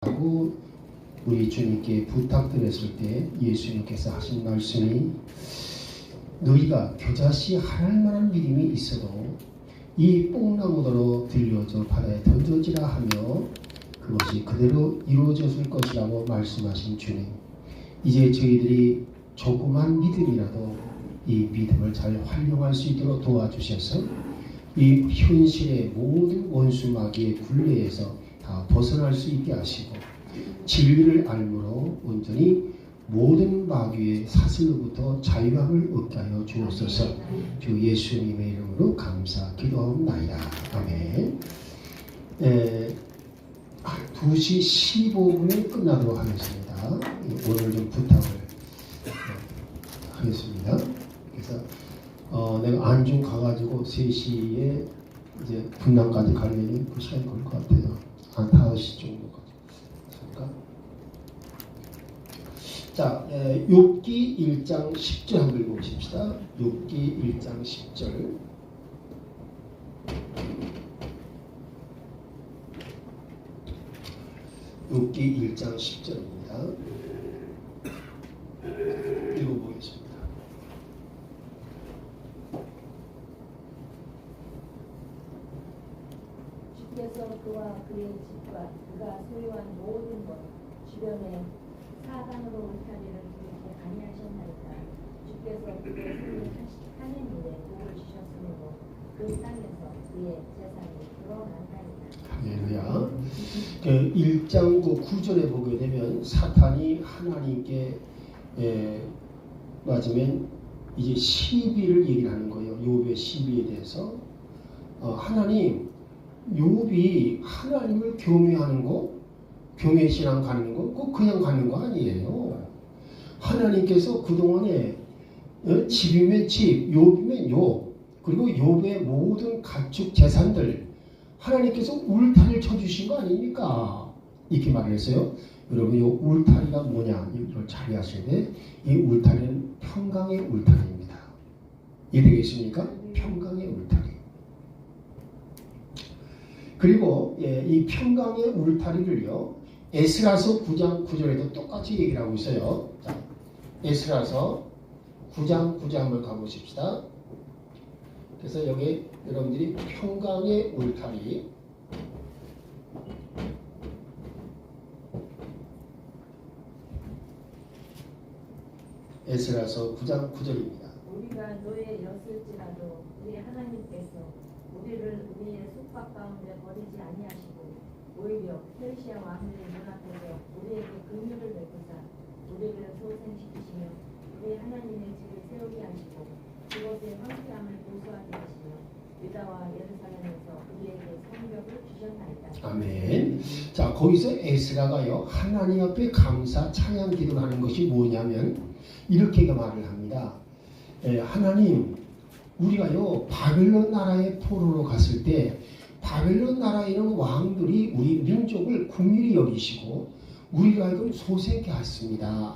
하고 우리 주님께 부탁드렸을 때 예수님께서 하신 말씀이 너희가 겨자씨 하나일 만한 믿음이 있어도 이 뽕나무더러 들려져 바다에 던져지라 하며 그것이 그대로 이루어졌을 것이라고 말씀하신 주님, 이제 저희들이 조그만 믿음이라도 이 믿음을 잘 활용할 수 있도록 도와주셔서 이 현실의 모든 원수 마귀의 굴레에서 다 벗어날 수 있게 하시고 진리를 알므로 온전히 모든 마귀의 사슬로부터 자유함을 얻게 하여 주옵소서. 주 예수님의 이름으로 감사 기도하옵나이다. 아멘. 2시 15분에 끝나도록 하겠습니다. 오늘 좀 부탁을 하겠습니다. 그래서 내가 안중 가가지고 3시에 이제 분당까지 가려면 그 시간이 걸릴 것 같아요. 한 5시 정도까지. 자, 욥기 1장 10절 한번 읽어보십시다. 욥기 1장 10절. 욥기 1장 10절입니다. 읽어보겠습니다. 주께서 그와 그의 집과 그가 소유한 모든 것 주변에 사방으로 울타리를 두르게 아니하셨나이다. 주께서 그의 손을 하나님의 복을 주셨으므로 그 땅에서 그의 재산이 드러난다이다. 할렐루야. 1장 9절에 보게 되면 사탄이 하나님께 맞으면 이제 시비를 얘기를 하는 거예요. 욥의 시비에 대해서. 하나님, 욥이 하나님을 경외하는 거, 경외신앙 가는 거, 꼭 그냥 가는 거 아니에요. 하나님께서 그동안에 집이면 집, 욥이면 욥, 그리고 욥의 모든 가축 재산들 하나님께서 울타리를 쳐주신 거 아닙니까? 이렇게 말했어요. 여러분, 이 울타리가 뭐냐? 이걸 잘 이해하셔야 돼. 이 울타리는 평강의 울타리입니다. 이해되겠습니까? 평강의 울타리. 그리고 이 평강의 울타리를요, 에스라서 9장 9절에도 똑같이 얘기를 하고 있어요. 자, 에스라서 9장 9절 한번 가보십시다. 그래서 여기 여러분들이 평강의 울타리, 에스라서 9장 9절입니다. 우리가 노예였을지라도 우리 하나님께서 우리를 우리의 속박 가운데 버리지 아니하시고 오히려 페르시아 왕들의 눈앞에서 우리에게 긍휼을 베푸사 우리를 소생시키시며 우리 하나님의 집을 세우게 하시고 그곳의 황폐함을 고소하게 하시며 유다와 예루살렘에서 우리에게 성벽을 주셨나이다. 아멘. 자, 거기서 에스라가요, 하나님 앞에 감사 찬양 기도를 하는 것이 뭐냐면 이렇게 말을 합니다. 하나님, 우리가요 바벨론 나라의 포로로 갔을 때 바벨론 나라에 있는 왕들이 우리 민족을 긍휼히 여기시고 우리가 하여금 소생케 하였습니다.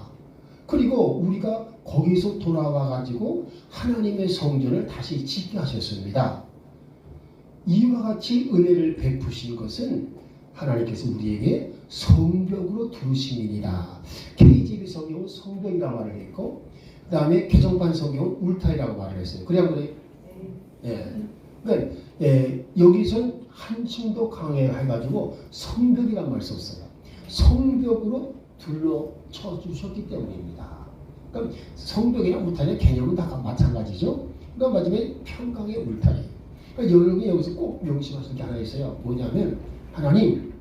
그리고 우리가 거기서 돌아와 가지고 하나님의 성전을 다시 짓게 하셨습니다. 이와 같이 은혜를 베푸신 것은 하나님께서 우리에게 성벽으로 두르심이니라. KJV 성경은 성벽이라고 말을 했고, 그 다음에 개정판 성경은 울타리라고 말을 했어요. 그래야만에 그러니까 여기선 한층 더 강해가지고 성벽이란 말을 썼어요. 성벽으로 둘러쳐 주셨기 때문입니다. 그러니까 성벽이랑 울타리의 개념은 다 마찬가지죠. 그러니까 마지막에 평강의 울타리. 그러니까 여러분이 여기서 꼭 명심하실 게 하나 있어요. 뭐냐면 하나님,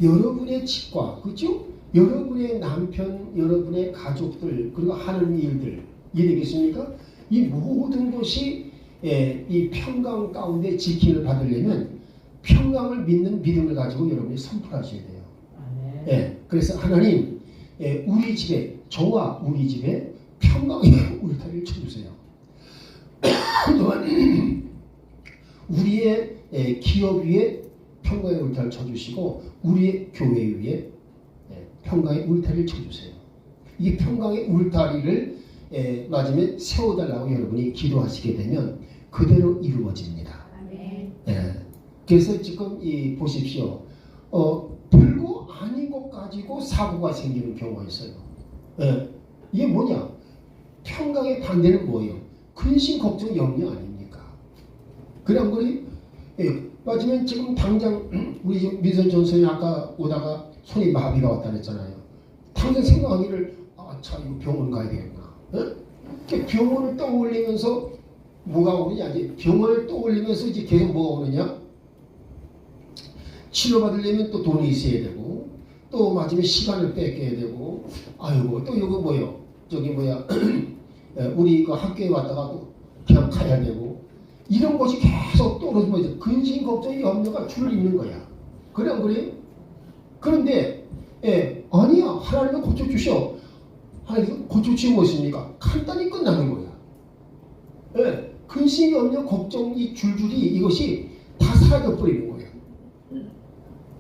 여러분의 집과 그렇죠? 여러분의 남편, 여러분의 가족들, 그리고 하는 일들 이해되겠습니까? 이 모든 것이 이 평강 가운데 지킴을 받으려면 평강을 믿는 믿음을 가지고 여러분이 선포하셔야 돼요. 그래서 하나님, 우리 집에, 저와 우리 집에 평강의 울타리를 쳐주세요. 또한 우리의 기업 위에 평강의 울타리를 쳐주시고 우리의 교회 위에 평강의 울타리를 쳐주세요. 이 평강의 울타리를 맞으면 세워달라고 여러분이 기도하시게 되면 그대로 이루어집니다. 그래서 지금 보십시오. 별거 가지고 사고가 생기는 경우가 있어요. 예. 이게 뭐냐? 평강의 반대는 뭐예요? 근심, 걱정, 염려 아닙니까? 그냥 우리 맞으면 지금 당장 우리 지금 민선 전선이 아까 오다가 손이 마비가 왔다 그랬잖아요. 당장 생각하기를 참 이거 병원 가야 되겠구나. 예? 병원을 떠올리면서 뭐가 오느냐? 이제 병원을 떠올리면서 이제 계속 뭐가 오느냐? 치료받으려면 또 돈이 있어야 되고, 또 맞으면 시간을 뺏겨야 되고, 아이고, 또 이거 뭐요? 저기 뭐야, 우리 그 학교에 왔다가 또 그냥 가야 되고, 이런 것이 계속 떨어지면 이제 근심, 걱정, 염려가 줄을 잇는 거야. 그래, 안 그래요? 그런데, 아니야. 하나님은 고쳐주셔. 하나님은 고쳐주시면 무엇입니까? 간단히 끝나는 거야. 근심, 염려, 걱정이 줄줄이 이것이 다 사라져버리는 거야.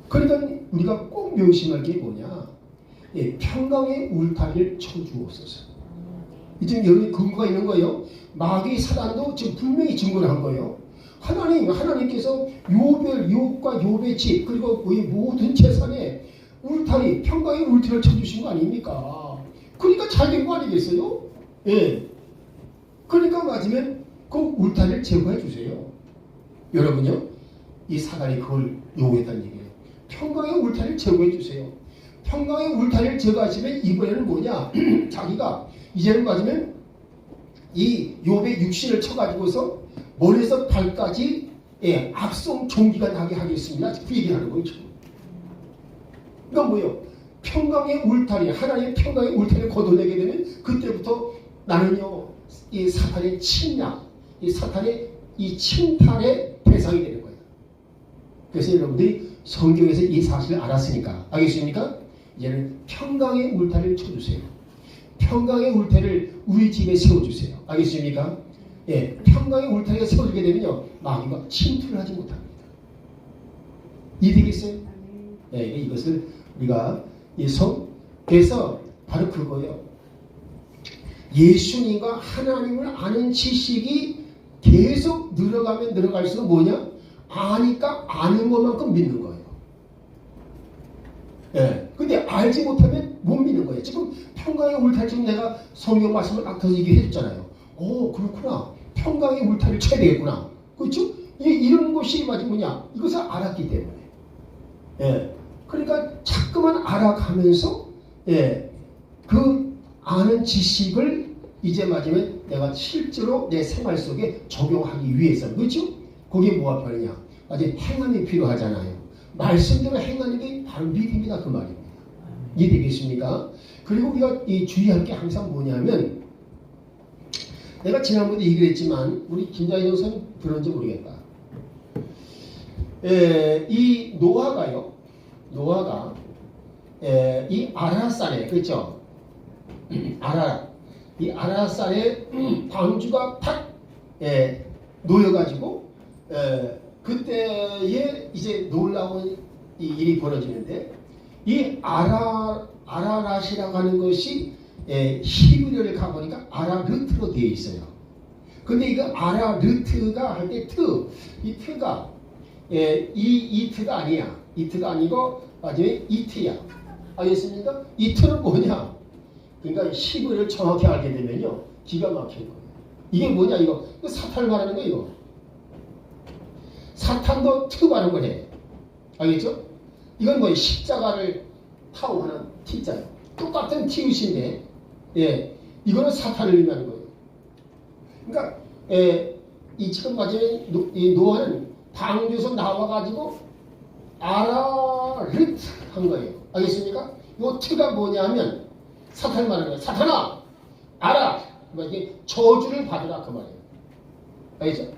그러니까 우리가 꼭 명심할 게 뭐냐? 평강의 울타리를 쳐주옵소서. 지금 여러분이 근거가 있는 거예요. 마귀 사단도 지금 분명히 증거를 한 거예요. 하나님께서 욥과 욥의 집 그리고 이 모든 재산에 울타리, 평강의 울타리를 쳐주신 거 아닙니까? 그러니까 잘 된 거 아니겠어요? 예. 그러니까 맞으면 그 울타리를 제거해 주세요. 여러분요, 이 사단이 그걸 요구했다는 얘기예요. 평강의 울타리를 제거해 주세요. 평강의 울타리를 제거하시면 이번에는 뭐냐? 자기가 이제는 맞으면 이 욥의 육신을 쳐가지고서 머리에서 발까지 악성 종기가 나게 하겠습니다. 그 얘기하는 거죠. 그러니까 뭐예요? 평강의 울타리, 하나님의 평강의 울타리를 걷어내게 되면 그때부터 나는요, 이 사탄의 침략, 이 사탄의 이 침탈의 대상이 되는 거예요. 그래서 여러분들이 성경에서 이 사실을 알았으니까, 알겠습니까? 이제는 평강의 울타리를 쳐주세요. 평강의 울타리를 우리 집에 세워주세요. 알겠습니까? 평강의 울타리가 세워지게 되면요, 마귀가 침투를 하지 못합니다. 이해되겠어요? 이것을 우리가 그래서 바로 그거예요. 예수님과 하나님을 아는 지식이 계속 늘어가면 늘어갈수록 뭐냐? 아니까 아는 것만큼 믿는 거예요. 근데 알지 못하면 못 믿는 거예요. 지금 평강의 울타리, 지금 내가 성경 말씀을 아까 얘기했잖아요. 그렇구나. 평강의 울타리를 쳐야 되겠구나. 그렇죠? 이런 것이 맞지 뭐냐? 이것을 알았기 때문에. 그러니까 자꾸만 알아가면서 그 아는 지식을 이제 맞으면 내가 실제로 내 생활 속에 적용하기 위해서, 그렇죠? 거기에 뭐가 필요하냐? 아직 행함이 필요하잖아요. 말씀대로 행하는 게 바로 믿음이다, 그 말입니다. 이해되겠습니까? 그리고 우리가 주의할 게 항상 뭐냐면, 내가 지난번에 얘기를 했지만 우리 김자희 선생님 들었는지 모르겠다. 이 노아가 이 아라산에, 그렇죠? 이 아라산에 방주가 탁 놓여가지고 그때에 이제 놀라운 이 일이 벌어지는데, 이 아라랏이라고 하는 것이 히브리어를 가보니까 아라르트로 되어 있어요. 근데 이거 아라르트가 할 때 이 트가 이 트가 아니야. 이 트가 아니고 마지막에 이트야. 알겠습니까? 이 트는 뭐냐? 그러니까 히브리어를 정확히 알게 되면요, 기가 막힌 거예요. 이게 뭐냐? 이거 사탄을 말하는 거예요. 이거. 사탄도 트 발음을 해. 알겠죠? 이건 뭐 십자가를 타오하는 T자예요. 똑같은 T윗인데, 이거는 사탄을 의미하는 거예요. 그러니까 이 지금 마지막에 노아는 방주에서 나와가지고 아라르트 한 거예요. 알겠습니까? 이 T가 뭐냐면 사탄을 말하는 거예요. 사탄아, 알아. 이게 저주를 받으라, 그 말이에요. 알겠죠?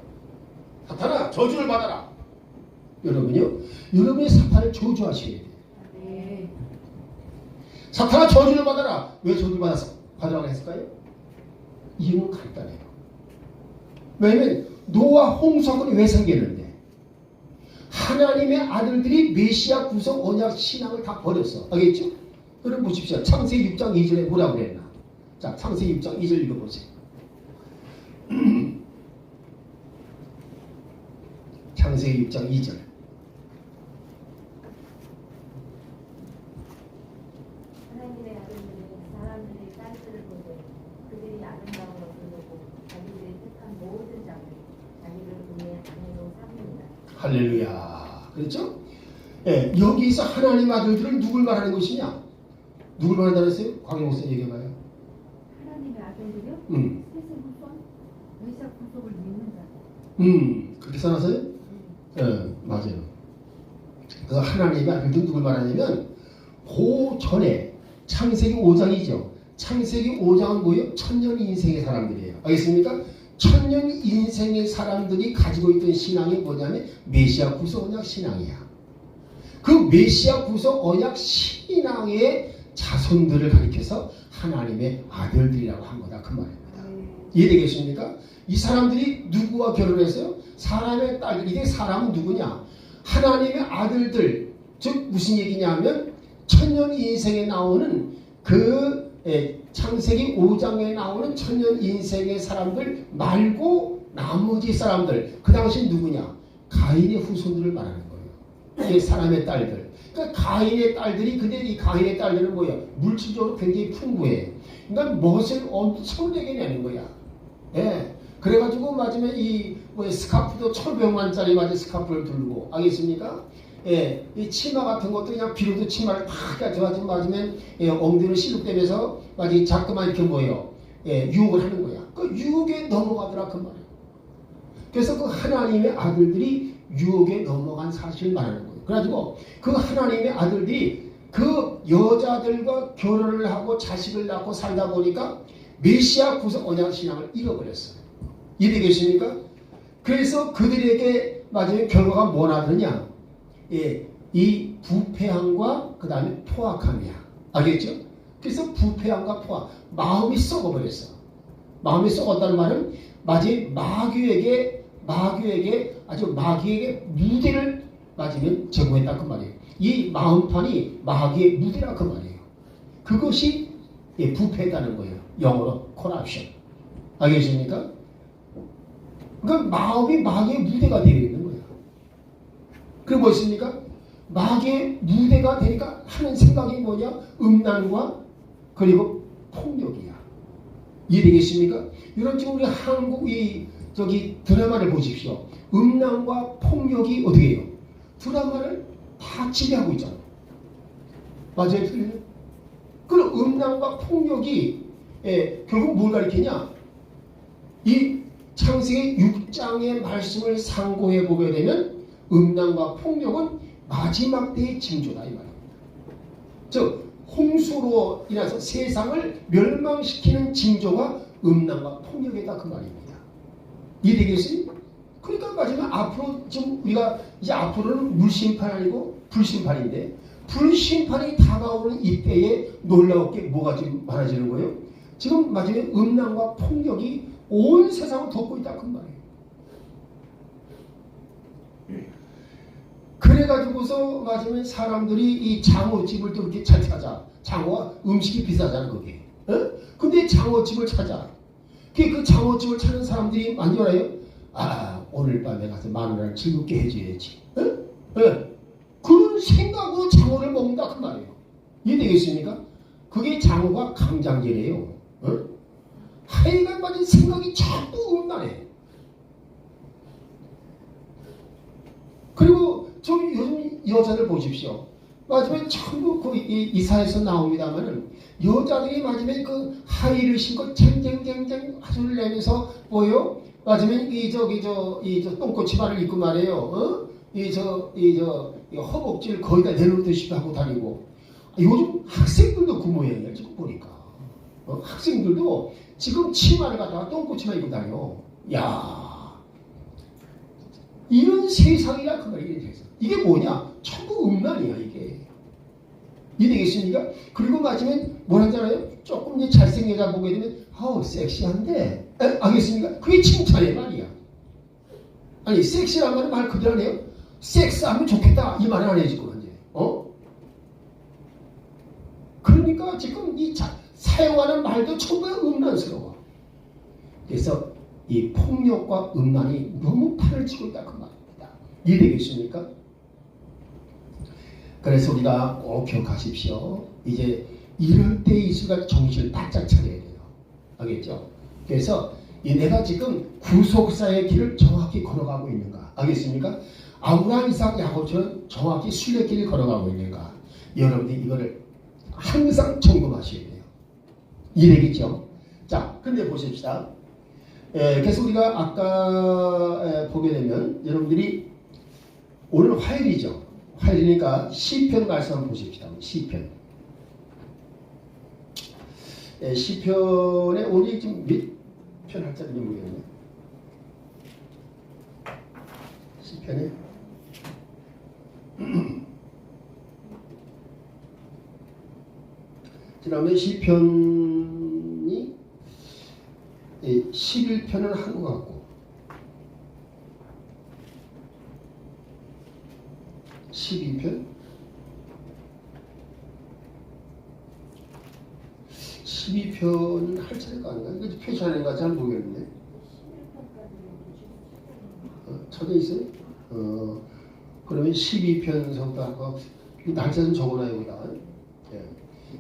사탄아, 저주를 받아라. 여러분요, 여러분이 사탄을 저주하셔야 돼요. 사탄아, 저주를 받아라. 왜 저주를 받으라고 했을까요? 이유는 간단해요. 왜냐면 노아 홍수사건이 왜 생겼는데, 하나님의 아들들이 메시아 구속 언약 신앙을 다 버렸어. 알겠죠? 그럼 보십시오. 창세기 6장 2절에 뭐라고 그랬나? 자, 창세기 6장 2절 읽어보세요. 창세기 6장 2절. 하나님의 아들들이 사람들이 딸들을 보되 그들이 아름다운 것을 보고 자기들이 택한 모든 자를 자기를 그의 아내로 삼는다. 할렐루야. 그렇죠? 예, 여기서 하나님 아들들은 누굴 말하는 것이냐? 누굴 말한다 그랬어요? 광영 목사 얘기해봐요. 하나님의 아들들이요? 세세 후손 메시아 구속을 믿는 자. 그렇게 써놨어요? 예, 맞아요. 그 하나님의 아들들은 누굴 말하냐면 그 전에 창세기 5장이죠. 창세기 5장은 뭐예요? 천년 인생의 사람들이에요. 알겠습니까? 천년 인생의 사람들이 가지고 있던 신앙이 뭐냐면 메시아 구속 언약 신앙이야. 그 메시아 구속 언약 신앙의 자손들을 가리켜서 하나님의 아들들이라고 한 거다 그 말입니다. 이해되겠습니까? 이 사람들이 누구와 결혼했어요? 사람의 딸들. 이게 사람은 누구냐? 하나님의 아들들. 즉 무슨 얘기냐면 천년 인생에 나오는 그 창세기 5장에 나오는 천년 인생의 사람들 말고 나머지 사람들. 그 당시 누구냐? 가인의 후손들을 말하는 거예요. 이게 사람의 딸들. 그러니까 가인의 딸들이, 근데 이 가인의 딸들은 뭐야? 물질적으로 굉장히 풍부해. 그러니까 멋을 엄청나게 내는 거야. 예. 그래가지고 맞으면 이 스카프도 1,500만짜리 맞은 스카프를 두르고, 알겠습니까? 예, 이 치마 같은 것도 그냥 비로도 치마를 탁 가져가지고 맞으면 엉덩이를 실룩대면서 맞이 자꾸만 이렇게 뭐예요? 예, 유혹을 하는 거야. 그 유혹에 넘어가더라 그 말이에요. 그래서 그 하나님의 아들들이 유혹에 넘어간 사실을 말하는 거예요. 그래가지고 그 하나님의 아들들이 그 여자들과 결혼을 하고 자식을 낳고 살다 보니까 메시아 구속 언약 신앙을 잃어버렸어요. 이해되겠습니까? 그래서 그들에게 맞으면 결과가 뭐 나더냐? 예, 이 부패함과 그 다음에 포악함이야. 알겠죠? 그래서 부패함과 포악, 마음이 썩어버렸어. 마음이 썩었다는 말은 마치 마귀에게 무대를 맞으면 제공했다 그 말이에요. 이 마음판이 마귀의 무대라 그 말이에요. 그것이 부패했다는 거예요. 영어로 corruption. 알겠습니까? 그러니까 마음이 마귀의 무대가 되어 있는 거예요. 그게 무엇입니까? 마귀의 무대가 되니까 하는 생각이 뭐냐? 음란과 그리고 폭력이야. 이해되겠습니까? 이런 지금 우리 한국 저기 드라마를 보십시오. 음란과 폭력이 어떻게 해요? 드라마를 다 지배하고 있잖아요. 맞아요? 그럼 음란과 폭력이 결국 뭘 가리키냐? 이 창세기 6장의 말씀을 상고해 보게 되면 음란과 폭력은 마지막 때의 징조다 이 말입니다. 즉 홍수로 인해서 세상을 멸망시키는 징조가 음란과 폭력이다 그 말입니다. 이해되겠어요? 그러니까 마지막 앞으로 지금 우리가 이제 앞으로는 물심판 아니고 불심판인데 불심판이 다가오는 이때에 놀라울 게 뭐가 지금 많아지는 거예요? 지금 마지막에 음란과 폭력이 온 세상을 덮고 있다 그 말이에요. 그래가지고서 맞으면 사람들이 이 장어집을 또 이렇게 잘 찾아. 장어가 음식이 비싸잖아 그게. 근데 장어집을 찾아. 그 장어집을 찾는 사람들이 많이 말해요. 아 오늘 밤에 가서 마누라를 즐겁게 해줘야지. 그런 생각으로 장어를 먹는다 그 말이에요. 이해되겠습니까? 그게 장어가 강장제래요. 하여간 맞은 생각이 자꾸 음란해. 그리고 좀 요즘 여자들 보십시오. 맞으면 전부 그 이사에서 나옵니다만은 여자들이 맞으면 그 하의를 신고 쟁쟁쟁쟁 화술을 내면서 뭐요? 맞으면 이 똥꼬치발을 입고 말이에요. 이 허벅지를 거의 다 내놓듯이 하고 다니고. 요즘 학생들도 그 모양이야 지금 보니까. 학생들도 지금 치마를 갖다가 똥꼬치만 입고 다녀. 야. 이런 세상이라 그 말이에요. 이게 뭐냐? 전부 음란이야 이게. 이해되겠습니까? 그리고 맞으면 뭐라잖아요? 조금 이제 잘생긴 여자 보게 되면 아우 섹시한데 알겠습니까? 그게 칭찬의 말이야. 아니 섹시란 말은 말 그대로 안 해요? 섹스하면 좋겠다 이 말은 안 해요 지금 이제. 그러니까 지금 이 사용하는 말도 전부 음란스러워. 그래서 이 폭력과 음란이 너무 판을 치고 있다 그 말입니다. 이해되겠습니까? 그래서 우리가 꼭 기억하십시오. 이제 이럴 때 이수가 정신을 바짝 차려야 돼요. 알겠죠? 그래서 내가 지금 구속사의 길을 정확히 걸어가고 있는가? 알겠습니까? 아브라함, 이삭, 야곱처럼 정확히 순례길을 걸어가고 있는가? 여러분들이 이거를 항상 점검하셔야 돼요. 이해되겠죠? 자, 근데 보십시다. 그래서 우리가 아까 보게 되면 여러분들이 오늘 화요일이죠. 화요일이니까 시편 말씀 한번 보십시다. 시편. 시편에 오늘 지금 몇 편 할자인지 모르겠네. 시편에 지난번에 시편이 11편은 한 것 같고 12편 12편은 할 차례가 아닌가? 이거 표시하는가 잘 모르겠는데. 찾아 있어요? 그러면 12편서부터 하고 날짜 좀 적어놔요 여기다. 예.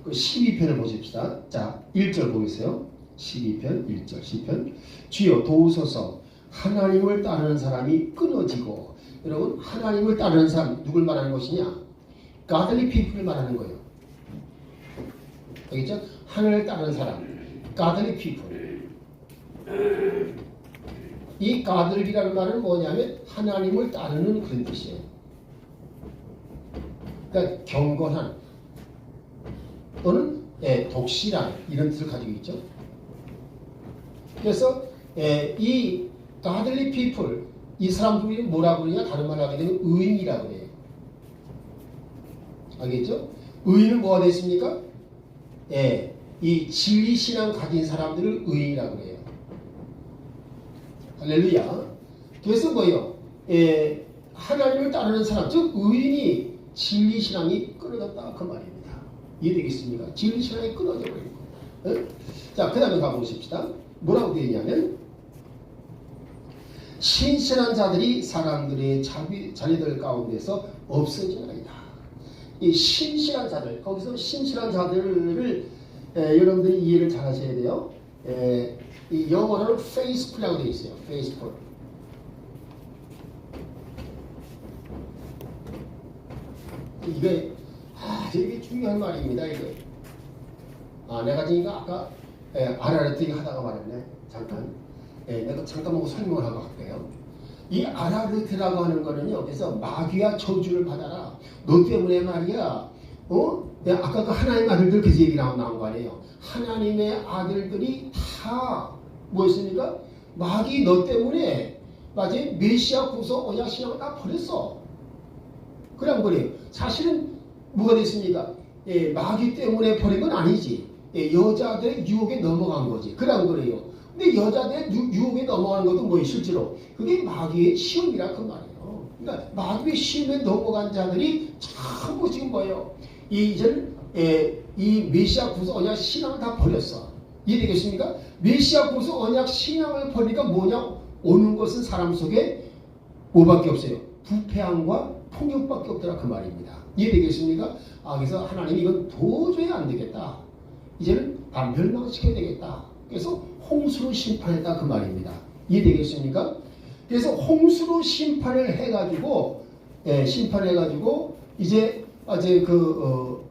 그 12편을 보십시다. 자, 1절 보겠어요. 12편 1절 10편 주여 도우소서 하나님을 따르는 사람이 끊어지고. 여러분 하나님을 따르는 사람 누굴 말하는 것이냐? godly people을 말하는 거예요. 알겠죠? 하나님을 따르는 사람 godly people. 이 godly라는 말은 뭐냐면 하나님을 따르는 그런 뜻이에요. 그러니까 경건한 또는 독실한 이런 뜻을 가지고 있죠. 그래서 이 godly people 이 사람들이 뭐라고 그러냐? 다른 말로 하게 되면 의인이라고 그래요. 알겠죠? 의인은 뭐가 됐습니까? 이 진리신앙 가진 사람들을 의인이라고 그래요. 할렐루야. 그래서 뭐예요? 하나님을 따르는 사람, 즉 의인이 진리신앙이 끊어졌다 그 말입니다. 이해되겠습니까? 진리신앙이 끊어져 버리고. 자, 그 다음에 가보십시다. 뭐라고 되어 있냐면 신실한 자들이 사람들의 자녀들 가운데서 없어지나이다. 이 신실한 자들, 거기서 신실한 자들을 여러분들이 이해를 잘 하셔야 돼요. 이 영어로는 faithful이라고 되어 있어요. faithful. 이게 되게 중요한 말입니다. 이거. 내가 지금 아까 아라르트 하다가 말했네. 잠깐. 내가 잠깐 보고 설명을 하고 갈게요. 이 아라르트라고 하는 거는요. 그래서 마귀와 저주를 받아라. 너 때문에 말이야. 아까 그 하나님의 아들들 그 얘기 나온 거 아니에요. 하나님의 아들들이 다 뭐였습니까? 마귀 너 때문에 맞아요. 메시아 구속 언약 신앙을 다 버렸어. 그런 거래요. 사실은 뭐가 됐습니까? 마귀 때문에 버린 건 아니지. 여자들의 유혹에 넘어간 거지. 그런 거래요. 근데 여자들의 유혹에 넘어가는 것도 뭐예요? 실제로 그게 마귀의 시험이라 그 말이에요. 그러니까 마귀의 시험에 넘어간 자들이 전부 지금 뭐예요? 이 메시아 구속 언약 신앙을 다 버렸어. 이해되겠습니까? 메시아 구속 언약 신앙을 버리니까 뭐냐? 오는 것은 사람 속에 뭐밖에 없어요? 부패함과 폭력밖에 없더라 그 말입니다. 이해되겠습니까? 그래서 하나님이 이건 도저히 안 되겠다. 이제는 다 멸망시켜야 되겠다. 그래서 홍수로 심판했다 그 말입니다. 이해되겠습니까? 그래서 홍수로 심판을 해가지고 이제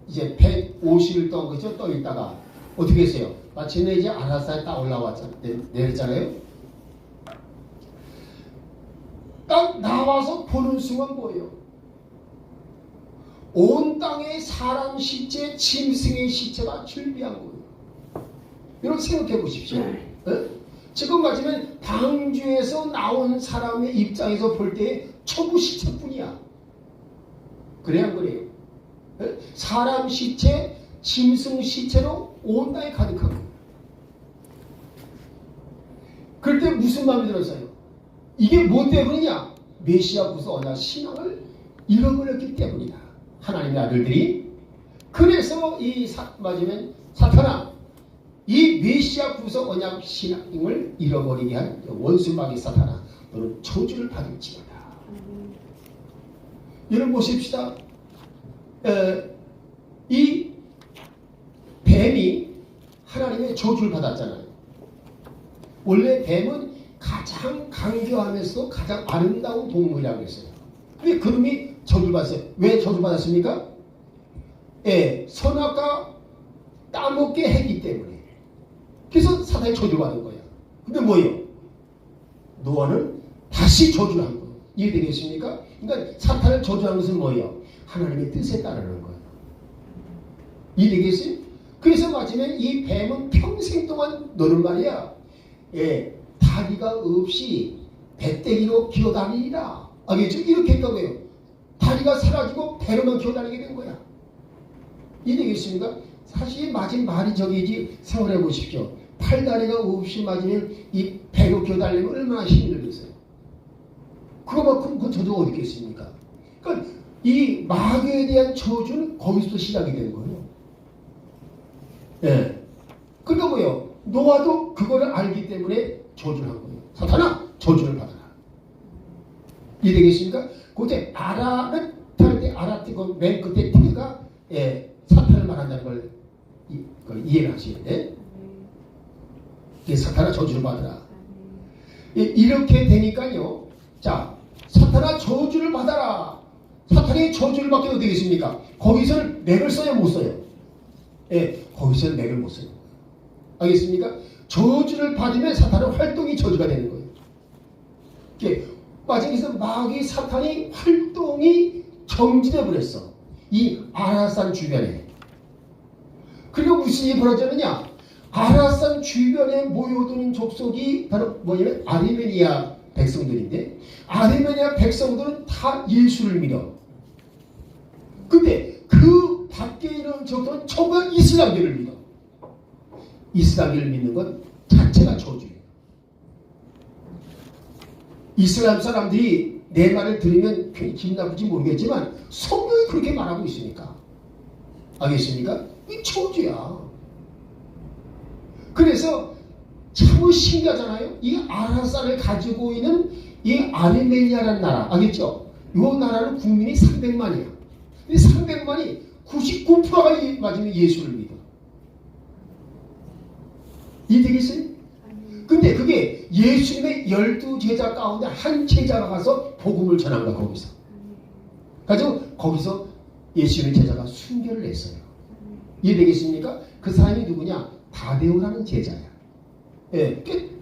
150일 동안 그죠? 떠 있다가 어떻게 했어요? 마침내 이제 아라사에 딱 내렸잖아요. 딱 나와서 보는 순간 뭐예요? 온 땅에 사람 시체, 짐승의 시체가 즐비한 거예요. 여러분 생각해 보십시오. 지금 맞으면 방주에서 나온 사람의 입장에서 볼 때 초부 시체뿐이야. 그래야 그래요. 사람 시체, 짐승 시체로 온 땅에 가득한 거예요. 그럴 때 무슨 마음이 들었어요? 이게 뭐 때문이냐? 메시아 구속 언약 신앙을 잃어버렸기 때문이다. 하나님의 아들들이. 그래서 맞으면 사탄아, 이 메시아 구속 언약 신앙을 잃어버리게 한 원수마귀 사탄아, 너는 저주를 받을지어다. 여러분 보십시다. 이 뱀이 하나님의 저주를 받았잖아요. 원래 뱀은 가장 강교하면서 가장 아름다운 동물이라고 했어요. 근데 그놈이 저주를 받았어요. 왜 저주를 받았습니까? 선악과 따먹게 했기 때문에. 그래서 사탄이 저주를 받은 거야. 근데 뭐예요? 노아는 다시 저주를 한 거예요. 이해되겠습니까? 그러니까 사탄을 저주한 것은 뭐예요? 하나님의 뜻에 따르는 거예요. 이해되겠어요? 그래서 마침내 이 뱀은 평생 동안 너는 말이야, 다리가 없이 배때기로 기어다니리라. 알겠죠? 이렇게 했다고 해요. 다리가 사라지고 배로만 기어다니게 된 거야. 이해되겠습니까? 사실 맞은 말이 저기지. 생각해 보십시오. 팔다리가 없이 맞으면 이 배로 기어다니면 얼마나 힘이 들겠어요. 그거만큼 그 저주가 어디 있겠습니까? 그러니까 이 마귀에 대한 저주는 거기서 시작이 된 거예요. 그러니까 뭐예요? 노아도 그거를 알기 때문에 저주를 한 거예요. 사탄아, 저주를 받아라. 이해되겠습니까? 그때 아라를 탈 때 아라 띠고 맨 끝에 띠가 사탄을 말한다는 걸 이해를 하셔야 돼. 사탄아, 저주를 받아라. 이렇게 되니까요. 자, 사탄아, 저주를 받아라. 사탄이 저주를 받게 어떻게 되겠습니까? 거기서는 맥을 써요, 못 써요? 거기서는 맥을 못 써요. 알겠습니까? 저주를 받으면 사탄은 활동이 저주가 되는 거예요. 마지막에서 마귀 사탄이 활동이 정지돼 버렸어. 이 아라산 주변에. 그리고 무슨 일이 벌어졌느냐? 아라산 주변에 모여드는 족속이 바로 뭐냐면 아르메니아 백성들인데, 아르메니아 백성들은 다 예수를 믿어. 근데 그 밖에 있는 족속은 전부 이슬람교를 믿어. 이슬람교를 믿는 것 자체가 저주예요. 이슬람 사람들이 내 말을 들으면 괜히 기분 나쁠지 모르겠지만 성경이 그렇게 말하고 있으니까. 알겠습니까? 이 저주야. 그래서 참 신기하잖아요. 이 아라산을 가지고 있는 이 아르메니아라는 나라, 알겠죠? 이 나라는 국민이 300만이야. 이 300만이 99%가 맞으면 예수를 믿어. 이해되겠어요? 근데 그게 예수님의 12제자 가운데 한 제자가 가서 복음을 전한 거야, 거기서. 그래서 거기서 예수님의 제자가 순교를 했어요. 이해되겠습니까? 그 사람이 누구냐? 다데오라는 제자야.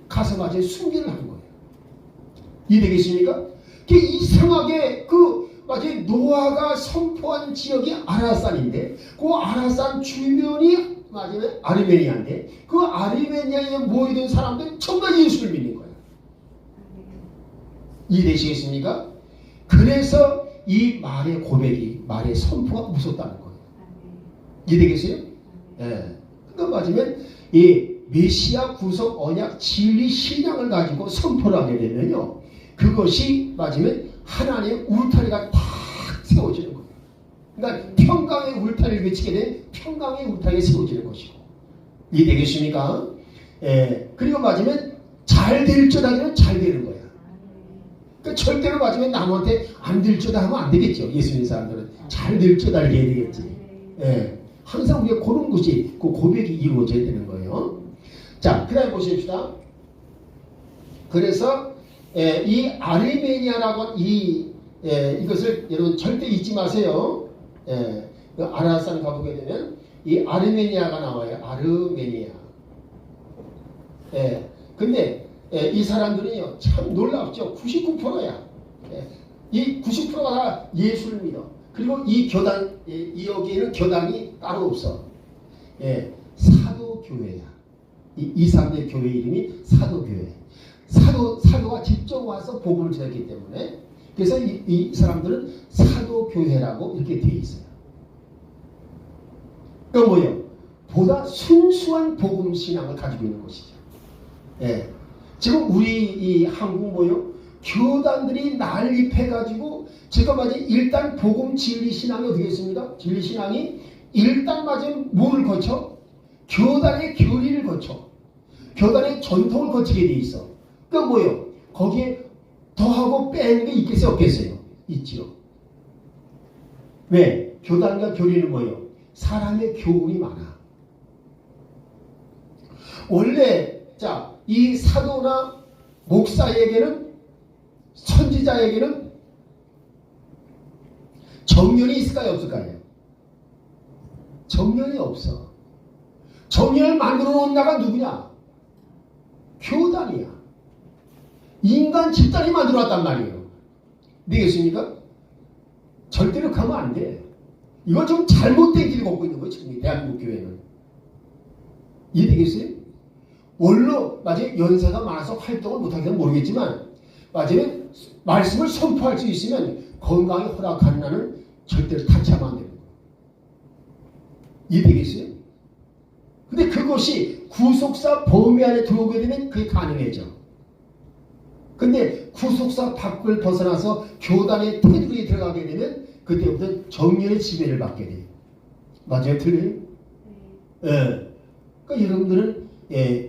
가서 마저 순교를 한 거예요. 이해되겠습니까? 이상하게 마치 노아가 선포한 지역이 아라산인데, 그 아라산 주변이 맞으면 아르메니아인데, 그 아르메니아에 모이던 사람들은 전부 예수를 믿는 거예요. 이해되시겠습니까? 그래서 이 말의 고백이, 말의 선포가 무섭다는 거예요. 이해되겠어요? 그거 맞으면 이 메시아 구속 언약 진리 신앙을 가지고 선포를 하게 되면요, 그것이 맞으면 하나님의 울타리가 탁 세워지는 거예요. 그러니까 평강의 울타리를 외치게 되면 평강의 울타리가 세워지는 것이고. 이해되겠습니까? 그리고 맞으면 잘 될 줄 알면 잘 되는 거야. 그러니까 절대로 맞으면 남한테 안 될 줄 하면 안 되겠죠. 예수님 사람들은 잘 될 줄 알게 해야 되겠지. 항상 우리가 그런 것이, 그 고백이 이루어져야 되는 거예요. 자, 그 다음에 보십시다. 그래서 이 아르메니아라고 이것을 여러분 절대 잊지 마세요. 아라산 가보게 되면 이 아르메니아가 나와요. 아르메니아. 근데 이 사람들은요, 참 놀랍죠. 99%야. 이 90%가 다 예수를 믿어. 그리고 이 교단, 여기에는 교단이 따로 없어. 사도교회야. 이 사람들의 교회 이름이 사도교회. 사도가 직접 와서 복음을 전했기 때문에, 그래서 이 사람들은 사도교회라고 이렇게 되어 있어요. 그러니까 뭐예요? 보다 순수한 복음 신앙을 가지고 있는 것이죠. 지금 우리 이 한국 뭐요? 교단들이 난립해가지고, 제가 맞아 일단 복음 진리 신앙이 어떻게 있습니까? 진리 신앙이 일단 맞으면 뭘 거쳐? 교단의 교리를 거쳐. 교단의 전통을 거치게 돼 있어. 그러니까 뭐예요? 거기에 더하고 빼는 게 있겠어요? 없겠어요? 있지요. 왜? 교단과 교리는 뭐예요? 사람의 교훈이 많아. 원래 이 사도나 목사에게는 선지자에게는 정년이 있을까요 없을까요? 정년이 없어. 정년을 만들어 놓은 나가 누구냐? 교단이야. 인간 집단이 만들어 왔단 말이에요. 되겠습니까? 절대로 가면 안 돼. 이거 좀 잘못된 길을 걷고 있는 거예요. 지금 대한민국 교회는. 이해되겠어요? 원로 맞아요. 연세가 많아서 활동을 못하기는 모르겠지만 맞아요. 말씀을 선포할 수 있으면 건강이 허락하는 나는 절대로 타치하면 안 됩니다. 이해되겠어요? 근데 그것이 구속사 범위 안에 들어오게 되면 그게 가능해져. 근데 구속사 밖을 벗어나서 교단의 테두리에 들어가게 되면 그때부터 정년의 지배를 받게 돼요. 맞아요? 틀려요? 예. 그러니까 여러분들은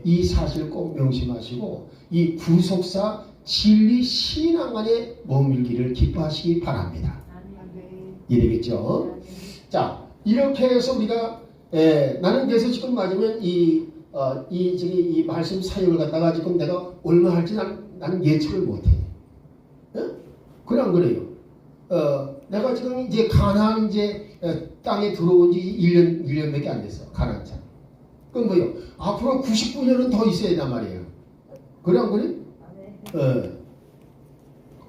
이 사실을 꼭 명심하시고 이 구속사 진리 신앙 안에 머물기를 기뻐하시기 바랍니다. 이해되겠죠? 자, 이렇게 해서 우리가 나는 그래서 지금 맞으면 이 말씀 사역을 갖다가 지금 내가 얼마 할지 나는 예측을 못해. 그냥 그래요. 내가 지금 이제 가나안 땅에 들어온 지 1년밖에 안 됐어. 가나안 땅. 그럼 뭐요? 앞으로 99년은 더 있어야 된단 말이에요. 그래 안 그래?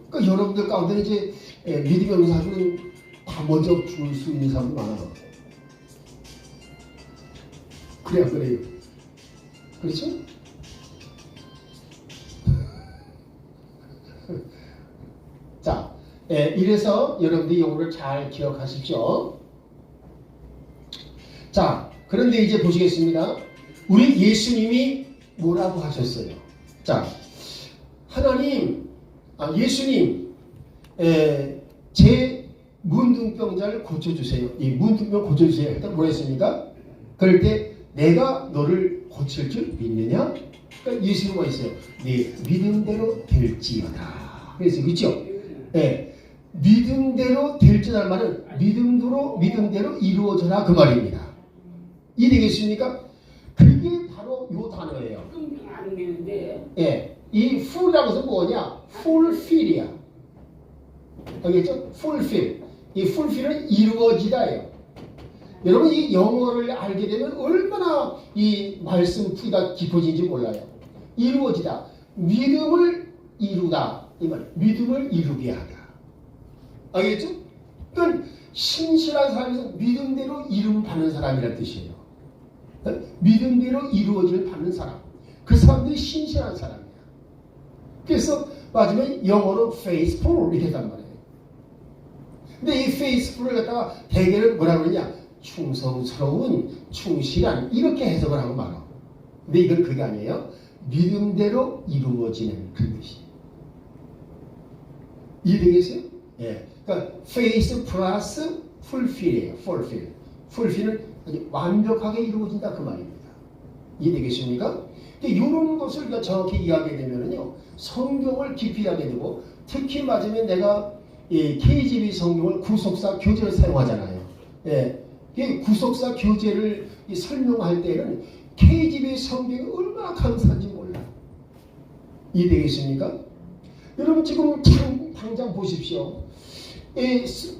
그러니까 여러분들 가운데 이제 믿음이 없는 사람은 다 먼저 죽을 수 있는 사람도 많아. 그래 안 그래요? 그렇죠? 자, 이래서 여러분들이 이거를 잘 기억하십시오. 자, 그런데 이제 보시겠습니다. 우리 예수님이 뭐라고 하셨어요? 자, 하나님, 예수님, 제 문둥병자를 고쳐주세요. 이 문둥병 고쳐주세요. 일단 뭐라 했습니까? 그럴 때 내가 너를 고칠 줄 믿느냐? 그러니까 예수님 뭐 했어요? 네 믿음대로 될지어다. 그래서 그렇죠? 믿음대로 될지라는 말은 믿음대로 이루어져라 그 말입니다. 이해되겠습니까? 그게 바로 요 단어예요. 안 되는데. 이 ful이라고 해서 뭐냐? fulfill이야. 알겠죠? fulfill. 이 fulfill은 이루어지다예요. 여러분 이 영어를 알게 되면 얼마나 이 말씀 풀이가 깊어진지 몰라요. 이루어지다. 믿음을 이루다. 이 말. 믿음을 이루게 하다. 알겠죠? 그러니까 신실한 사람에서 믿음대로 이름 받는 사람이라는 뜻이에요. 믿음대로 이루어질 받는 사람. 그 사람들이 신실한 사람이야. 그래서 마지막에 영어로 faithful 이렇게 한단 말이에요. 근데 이 faithful을 갖다가 대개는 뭐라고 그러냐? 충성스러운, 충실한 이렇게 해석을 하고 말아. 근데 이건 그게 아니에요. 믿음대로 이루어지는 그 뜻이. 이해되겠어요? 그러니까 faith 플러스 fulfill이에요. fulfill. fulfill은 완벽하게 이루어진다 그 말입니다. 이해되겠습니까? 이런 것을 우리가 정확히 이해하게 되면요, 성경을 깊이 이해하게 되고, 특히 맞으면 내가 KJV 성경을 구속사 교재를 사용하잖아요. 이 구속사 교재를 설명할 때는 KJV 성경이 얼마나 감사한지 몰라. 이해되겠습니까? 여러분 지금 당장 보십시오.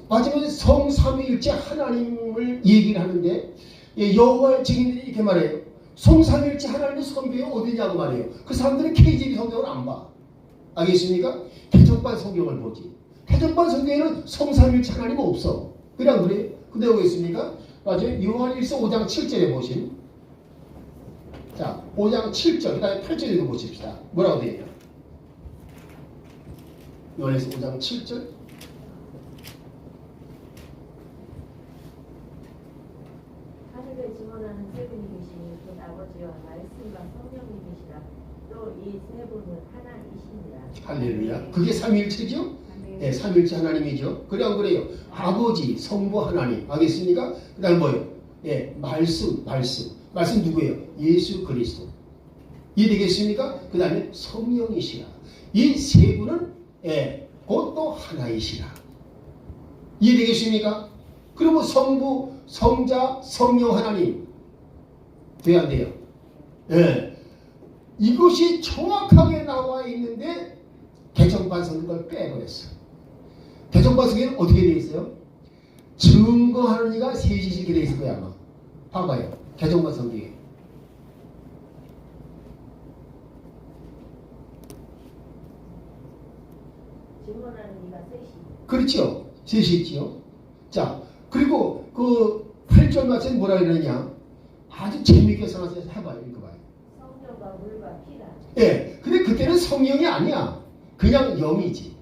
마지막에 성삼위일체 하나님을 얘기를 하는데 여호와의 증인들이 이렇게 말해요. 성삼위일체 하나님의 성경이 어디냐고 말해요. 그 사람들은 KJV 성경을 안 봐. 알겠습니까? 개정판 성경을 보지. 개정판 성경에는 성삼위일체 하나님 없어. 그냥 그래요. 근데 여기 있습니까? 맞아요. 요한일서 5장 7절에 보신. 자, 5장 7절, 그 다음에 8절 읽어 보십시다. 뭐라고 되어 있냐? 요한일서 5장 7절. 하늘을 증언하는 세 분이 계시니 곧 아버지와 말씀과 성령님이시라. 또 이 세 분은 하나이시니라. 할렐루야. 그게 삼위일체죠? 네, 삼위일체 하나님이죠. 그래 안 그래요? 아버지, 성부 하나님. 알겠습니까? 그 다음에 뭐예요? 말씀 누구예요? 예수 그리스도. 이해되겠습니까? 그 다음에 성령이시라. 이 세 분은 곧 또 하나이시라. 이해되겠습니까? 그리고 성부, 성자, 성령 하나님. 돼야 안 돼요? 이것이 정확하게 나와 있는데 개정반성은 그걸 빼버렸어. 개정반성에는 어떻게 되어 있어요? 증거하는 이가 셋이 이렇게 되어 있을 거야 아마. 봐봐요. 개정반성 뒤에. 증언하는 이가 셋이. 그렇죠. 셋이 있지요. 자, 그리고 그 8절 말씀 뭐라 그러느냐? 아주 재미있게 써놔서 해봐요. 읽어봐요. 성령과 물과 피라. 예. 근데 그때는 성령이 아니야. 그냥 영이지.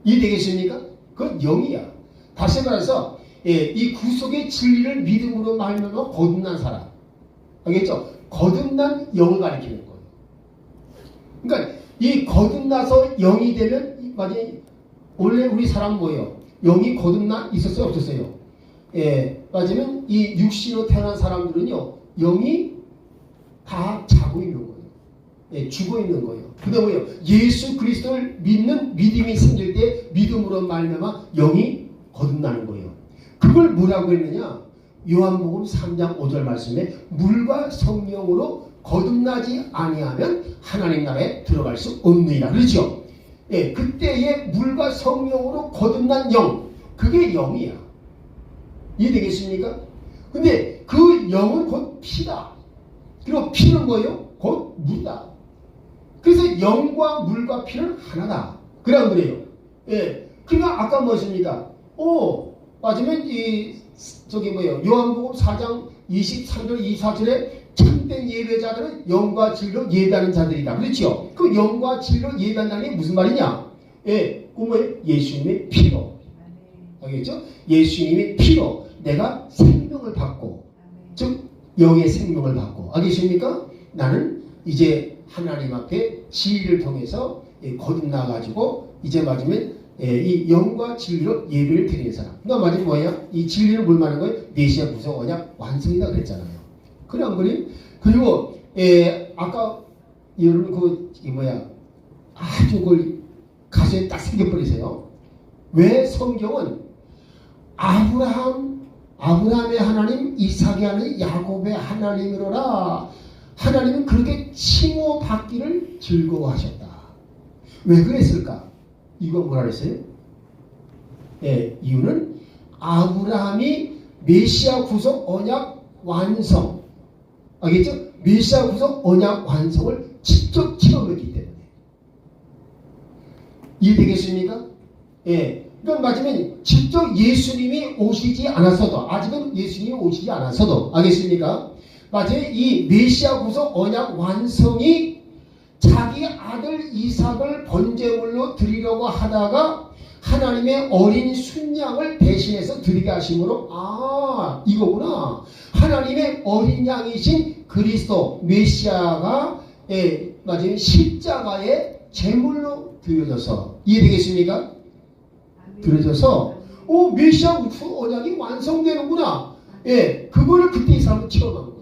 이해되겠습니까? 그건 영이야. 다시 말해서 이 구속의 진리를 믿음으로 말미암아 거듭난 사람. 알겠죠? 거듭난 영을 가리키는 거예요. 그러니까 이 거듭나서 영이 되면 만약에 원래 우리 사람 뭐예요? 영이 거듭나 있었어요? 없었어요? 예, 맞으면 이 육신으로 태어난 사람들은요, 영이 다 자고 있는 거예요. 예, 죽어 있는 거예요. 그게 뭐예요? 예수 그리스도를 믿는 믿음이 생길 때 믿음으로 말미암아 영이 거듭나는 거예요. 그걸 뭐라고 했느냐? 요한복음 3장 5절 말씀에 물과 성령으로 거듭나지 아니하면 하나님 나라에 들어갈 수 없느니라. 그렇죠? 예, 그때의 물과 성령으로 거듭난 영, 그게 영이야. 이해되겠습니까? 근데 그 영은 곧 피다. 그리고 피는 뭐예요? 곧 물이다. 그래서 영과 물과 피는 하나다. 그런 거예요. 예. 그러니까 아까 뭐였습니까? 맞으면 요한복음 4장 23절 24절에 참된 예배자들은 영과 진리로 예배하는 자들이다. 그렇죠? 그 영과 진리로 예배한다는 게 무슨 말이냐? 예. 그 뭐예요? 예수님의 피로. 알겠죠? 예수님의 피로 내가 생명을 받고, 즉 영의 생명을 받고. 알겠습니까? 나는 이제 하나님 앞에 진리를 통해서 거듭나 가지고 이제 맞으면 이 영과 진리로 예배를 드리는 사람. 그러니까 맞으면 뭐야? 이 진리를 뭘 말하는 거예요? 메시아 구속 언약 완성이다 그랬잖아요. 그래 안 그래요? 그리고 아까 여러분 아주 그걸 가슴에 딱 새겨버리세요. 왜 성경은 아브라함의 하나님, 이삭의 하나님, 야곱의 하나님이로라. 하나님은 그렇게 칭호받기를 즐거워하셨다. 왜 그랬을까? 이거 뭐라 그랬어요? 이유는 아브라함이 메시아 구속 언약 완성, 알겠죠? 메시아 구속 언약 완성을 직접 체험했기 때문에. 이해되겠습니까? 그럼 맞으면 직접 예수님이 오시지 않았어도, 아직은 예수님이 오시지 않았어도, 알겠습니까? 맞아요. 이 메시아 구속 언약 완성이 자기 아들 이삭을 번제물로 드리려고 하다가 하나님의 어린 순양을 대신해서 드리게 하심으로 이거구나. 하나님의 어린 양이신 그리스도 메시아가 맞아요. 십자가의 제물로 드려져서 이해되겠습니까? 드려져서 메시아 언약이 완성되는구나. 그거를 그때 이 사람은 체험한 거예요.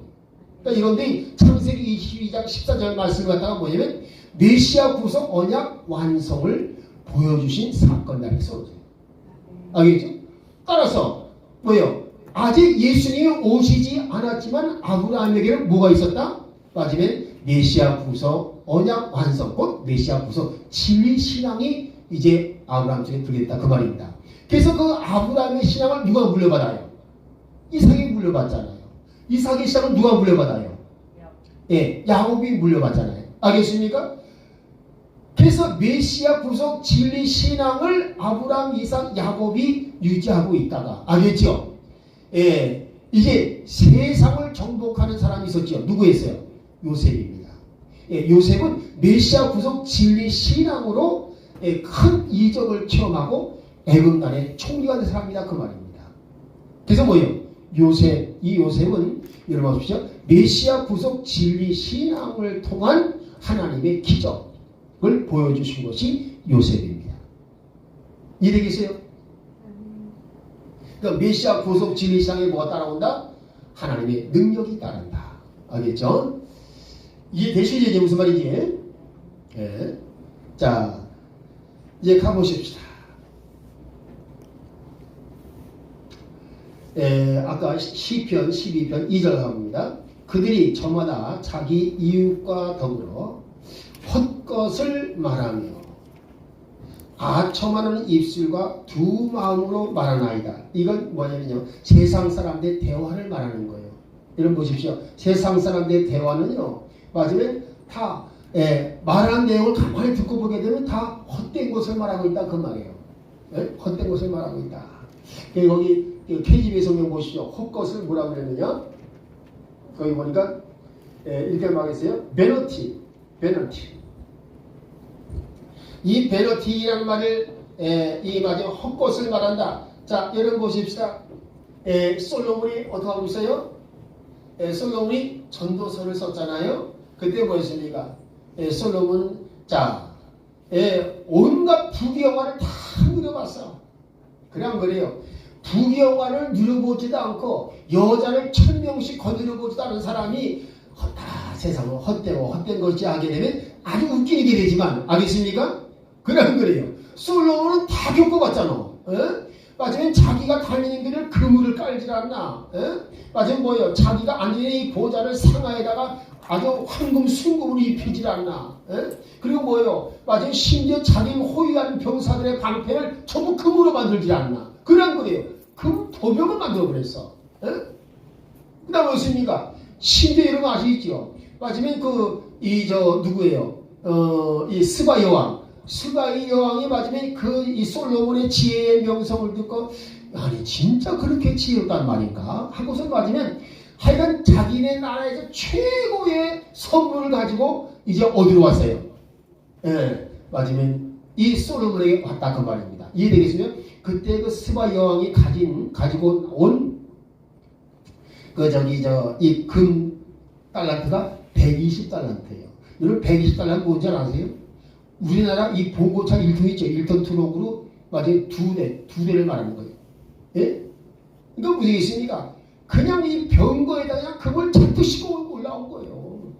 그러니까 이런데 창세기 22장 14절 말씀을 갖다가 뭐냐면 메시아 구속 언약 완성을 보여주신 사건 이렇게 써놓으세요. 알겠죠? 따라서 뭐예요? 아직 예수님이 오시지 않았지만 아브라함에게는 뭐가 있었다? 맞으면 메시아 구속 언약 완성, 곧 메시아 구속 진리 신앙이 이제 아브라함 쪽에 들게 됐다 그 말입니다. 그래서 그 아브라함의 신앙을 누가 물려받아요? 이삭이 물려받잖아요. 이삭의 신앙을 누가 물려받아요? 야곱이 물려받잖아요. 알겠습니까? 그래서 메시아 구속 진리 신앙을 아브라함, 이삭, 야곱이 유지하고 있다가 알겠죠? 이제 세상을 정복하는 사람이 있었죠. 누구였어요? 요셉입니다. 요셉은 메시아 구속 진리 신앙으로 큰 이적을 체험하고 애굽나라의 총리가 된 사람이다 그 말입니다. 그래서 뭐예요? 이 요셉은 여러분 보십시오. 메시아 구속 진리 신앙을 통한 하나님의 기적을 보여주신 것이 요셉입니다. 이해되겠어요? 그러니까 메시아 구속 진리 신앙에 뭐가 따라온다? 하나님의 능력이 따른다. 알겠죠? 이해되시죠? 이제 무슨 말이지? 자, 이제 가보십시다. 아까 시편 12편 2절 가봅니다. 그들이 저마다 자기 이웃과 더불어 헛것을 말하며 아첨하는 입술과 두 마음으로 말하나이다. 이건 뭐냐면요, 세상 사람들의 대화를 말하는 거예요. 여러분 보십시오. 세상 사람들의 대화는요, 맞으면 다 말하는 내용을 가만히 듣고 보게 되면 다 헛된 것을 말하고 있다 그 말이에요. 헛된 것을 말하고 있다. 거기 KGB 성경 보시죠. 헛것을 뭐라고 그랬느냐? 거기 보니까 이렇게 말했어요. 베너티. 이 베너티라는 말을 이 말이 헛것을 말한다. 자, 여러분 보십시다. 솔로몬이 어떻게 하고 있어요? 솔로몬이 전도서를 썼잖아요. 그때 뭐였습니까? 솔로몬 자, 온갖 부귀영화를 다 누려봤어. 그냥 그래요. 부귀영화를 누려보지도 않고 여자를 1000명씩 거느려보지도 않은 사람이 세상은 헛되고 헛된 것이 하게 되면 아주 웃기게 되지만, 알겠습니까? 그냥 그래요. 솔로몬은 다 겪어봤잖아. 맞으면 자기가 다니는 길을 그물을 깔질 않나. 맞으면 뭐예요? 자기가 앉은 이 보좌를 상하에다가 아주 황금 순금으로 입히질 않나. 그리고 뭐예요? 맞으면 심지어 자기는 호위하는 병사들의 방패를 전부 금으로 만들지 않나. 그냥 그래요. 금 도벽을 만들어버렸어. 그 다음에 무엇입니까? 심지어 이런 거 아시죠? 맞으면 누구예요? 이 스바 여왕. 스바이 여왕이 맞으면 이 솔로몬의 지혜의 명성을 듣고, 아니 진짜 그렇게 지혜롭단 말인가 하고서 맞으면 하여간 자기네 나라에서 최고의 선물을 가지고 이제 어디로 왔어요? 맞으면 이 솔로몬에게 왔다 그 말입니다. 이해되겠습니까? 그때 그 스바 여왕이 가지고 온 이 금 달란트가 120달란트예요. 여러분 120달란트 뭔지 아세요? 우리나라 이 봉고차 1톤 있죠. 1톤 트럭으로 맞아요. 두 대를 말하는 거예요. 예? 이거 무슨 있습니까? 그냥 이 병거에다 그냥 그걸 잔뜩 싣고 올라온 거예요.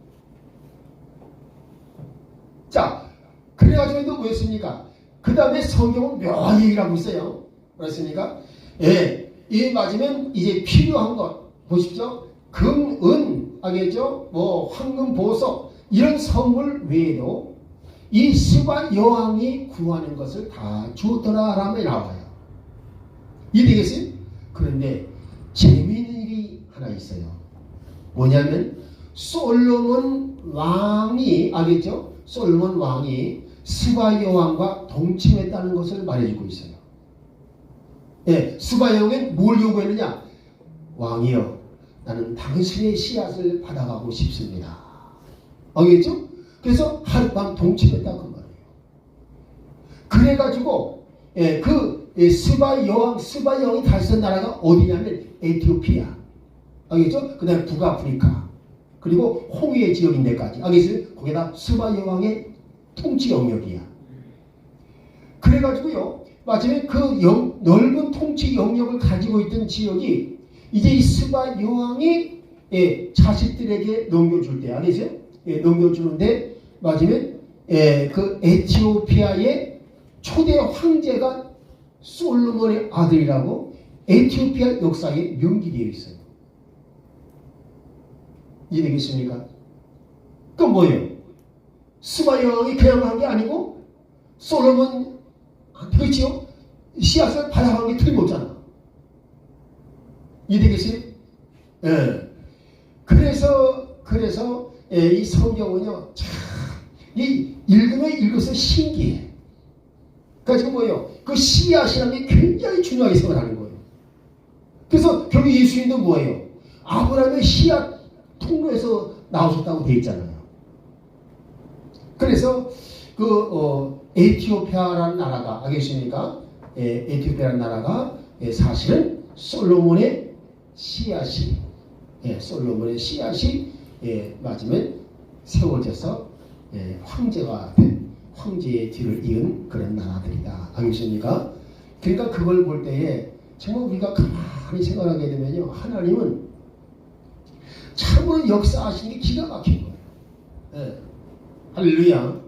자, 그래가지고 또 뭐였습니까? 그 다음에 성경은 묘한 얘기를 하고 있어요. 그렇습니까? 예, 이 맞으면 이제 필요한 것 보십시오. 금, 은, 알겠죠? 황금, 보석 이런 선물 외에도 이 스바 여왕이 구하는 것을 다 주었더라 라며 나와요. 이해되겠어요? 그런데 재미있는 일이 하나 있어요. 뭐냐면 솔로몬 왕이, 알겠죠? 솔로몬 왕이 스바 여왕과 동침했다는 것을 말해주고 있어요. 스바 여왕은 뭘 요구했느냐? 왕이여, 나는 당신의 씨앗을 받아가고 싶습니다. 알겠죠? 그래서 하룻밤 동침했다 그 말이에요. 그래가지고 스바 여왕이 다스린 나라가 어디냐면 에티오피아, 알겠죠? 그 다음에 북아프리카, 그리고 홍해 지역인 데까지, 알겠어요? 거기다 스바 여왕의 통치 영역이야. 그래가지고요, 마침내 넓은 통치 영역을 가지고 있던 지역이 이제 이 스바 여왕이 자식들에게 넘겨줄 때, 알겠어요? 넘겨주는데 맞으면 그 에티오피아의 초대 황제가 솔로몬의 아들이라고 에티오피아 역사에 명기되어 있어요. 이해되겠습니까? 그건 뭐예요? 스바 여왕이 그냥 한 게 아니고 솔로몬 그렇지요? 씨앗을 받아간 게 틀림없잖아. 이해되겠어요? 그래서 이 성경은요, 참, 읽으면 읽어서 신기해. 그러니까 지금 뭐예요? 그 씨앗이라는 게 굉장히 중요하게 생각하는 거예요. 그래서 결국 예수님도 뭐예요? 아브라함의 씨앗 통로에서 나오셨다고 되어 있잖아요. 그래서 에티오피아라는 나라가, 알겠습니까? 에티오피아라는 나라가 사실은 솔로몬의 씨앗이, 맞으면 세워져서 황제가 된, 황제의 뒤를 이은 그런 나라들이다. 알겠습니까? 그러니까 그걸 볼 때에 정말 우리가 가만히 생각하게 되면요, 하나님은 참으로 역사하시는 게 기가 막힌 거예요. 할렐루야.